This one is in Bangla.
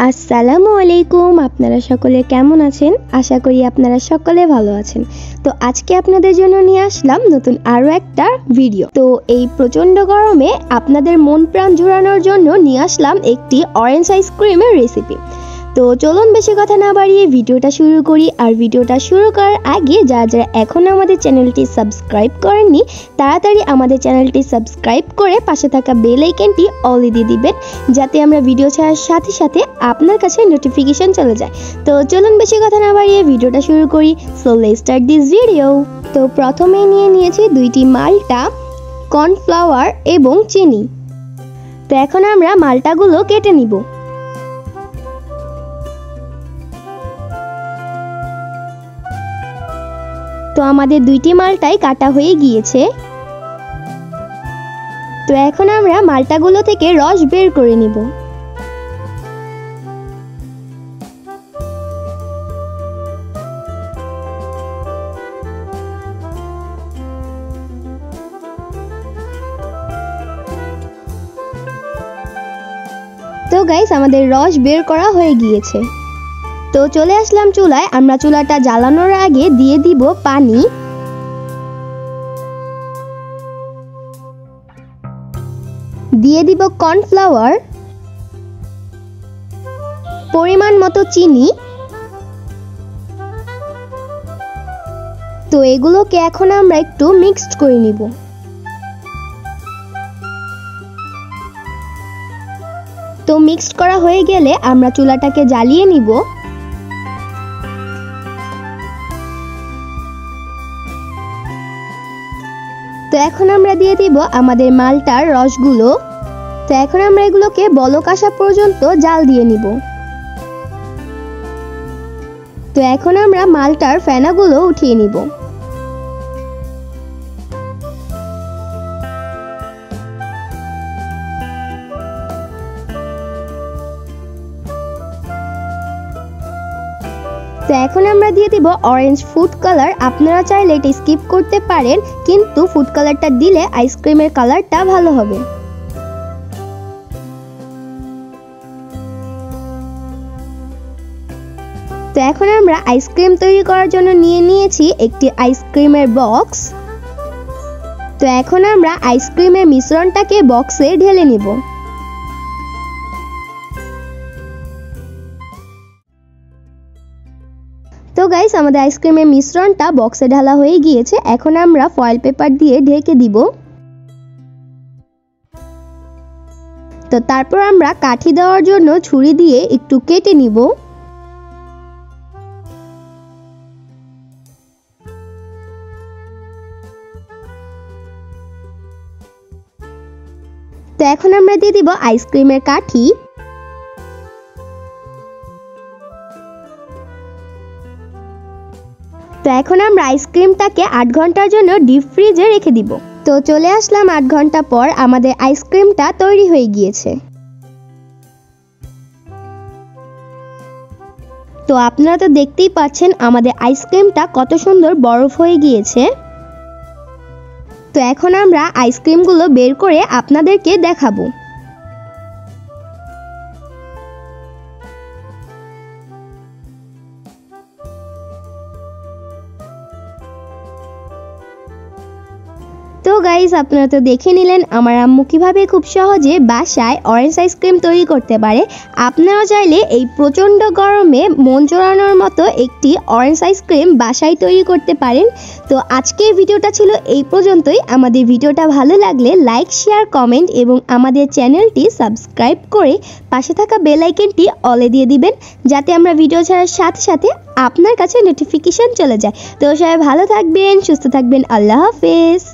আসসালামু আলাইকুম। আপনারা সকলে কেমন আছেন? আশা করি আপনারা সকলে ভালো আছেন। তো আজকে আপনাদের জন্য নিয়ে আসলাম নতুন আরও একটা ভিডিও। তো এই প্রচণ্ড গরমে আপনাদের মন প্রাণ জুড়ানোর জন্য নিয়ে আসলাম একটি অরেঞ্জ আইসক্রিমের রেসিপি। তো চলুন বেশি কথা না বাড়িয়ে ভিডিওটা শুরু করি। আর ভিডিওটা শুরু করার আগে যারা এখনও আমাদের চ্যানেলটি সাবস্ক্রাইব করেননি তাড়াতাড়ি আমাদের চ্যানেলটি সাবস্ক্রাইব করে পাশে থাকা বেল আইকনটি অলে দিয়ে দিবেন, যাতে আমরা ভিডিও ছাড়ার সাথে সাথে আপনার কাছে নোটিফিকেশন চলে যায়। তো চলুন বেশি কথা না বাড়িয়ে ভিডিওটা শুরু করি। So let's start this video. তো প্রথমেই নিয়েছি 2টি মাল্টা, কর্নফ্লাওয়ার এবং চিনি। তো এখন আমরা মাল্টাগুলো কেটে নিব। তো আমাদের 2টি মাল্টাই কাটা হয়ে গিয়েছে। তো এখন আমরা মাল্টাগুলো থেকে রস বের করে নিব। তো গাইস, আমাদের রস বের করা হয়ে গিয়েছে। তো চলে আসলাম চুলায়। আমরা চুলাটা জ্বালানোর আগে দিয়ে দিব পানি, দিয়ে দিব কর্নফ্লাওয়ার, পরিমাণ মতো চিনি। তো এগুলোকে এখন আমরা একটু মিক্সড করে নিব। তো মিক্সড করা হয়ে গেলে আমরা চুলাটাকে জ্বালিয়ে নিব। তো এখন আমরা দিয়ে দিব আমাদের মাল্টার রসগুলো। তো এখন আমরা এগুলোকে বলক আসা পর্যন্ত জাল দিয়ে নিব। তো এখন আমরা মাল্টার ফেনাগুলো উঠিয়ে নিব। তো এখন আমরা দিয়ে দিব অরেঞ্জ ফুড কালার। আপনারা চাইলে এটা স্কিপ করতে পারেন, কিন্তু ফুড কালারটা দিলে আইসক্রিমের কালারটা ভালো হবে। তো এখন আমরা আইসক্রিম তৈরি করার জন্য নিয়েছি একটি আইসক্রিমের বক্স। তো এখন আমরা আইসক্রিমের মিশ্রণটাকে বক্সে ঢেলে নিব। তো গাইস, আমাদের আইসক্রিমের মিশ্রণটা বক্সে ঢালা হয়ে গিয়েছে। এখন আমরা ফয়েল পেপার দিয়ে ঢেকে দিব। তো তারপর আমরা কাঠি দেওয়ার জন্য ছুরি দিয়ে একটু কেটে নিব। তো এখন আমরা দিয়ে দিব আইসক্রিমের কাঠি। তো এখন আমরা আইসক্রিমটাকে 8 ঘন্টার জন্য ডিপ ফ্রিজে রেখে দিব। তো চলে আসলাম 8 ঘন্টা পর। আমাদের আইসক্রিমটা তৈরি হয়ে গিয়েছে। তো আপনারা তো দেখতেই পাচ্ছেন আমাদের আইসক্রিমটা কত সুন্দর বরফ হয়ে গিয়েছে। তো এখন আমরা আইসক্রিমগুলো বের করে আপনাদেরকে দেখাবো। তো গাইস, আপনারা তো দেখে নিলেন আমার আম্মু কিভাবে খুব সহজে বাসায় অরেঞ্জ আইসক্রিম তৈরি করতে পারে। আপনারা চাইলে এই প্রচণ্ড গরমে মন জোড়ানোর মতো একটি অরেঞ্জ আইসক্রিম বাসায় তৈরি করতে পারেন। তো আজকের ভিডিওটা ছিল এই পর্যন্তই। আমাদের ভিডিওটা ভালো লাগলে লাইক, শেয়ার, কমেন্ট এবং আমাদের চ্যানেলটি সাবস্ক্রাইব করে পাশে থাকা বেল আইকনটি অলে দিয়ে দিবেন, যাতে আমরা ভিডিও ছাড়ার সাথে সাথে আপনার কাছে নোটিফিকেশন চলে যায়। তো সবাই ভালো থাকবেন, সুস্থ থাকবেন। আল্লাহ হাফেজ।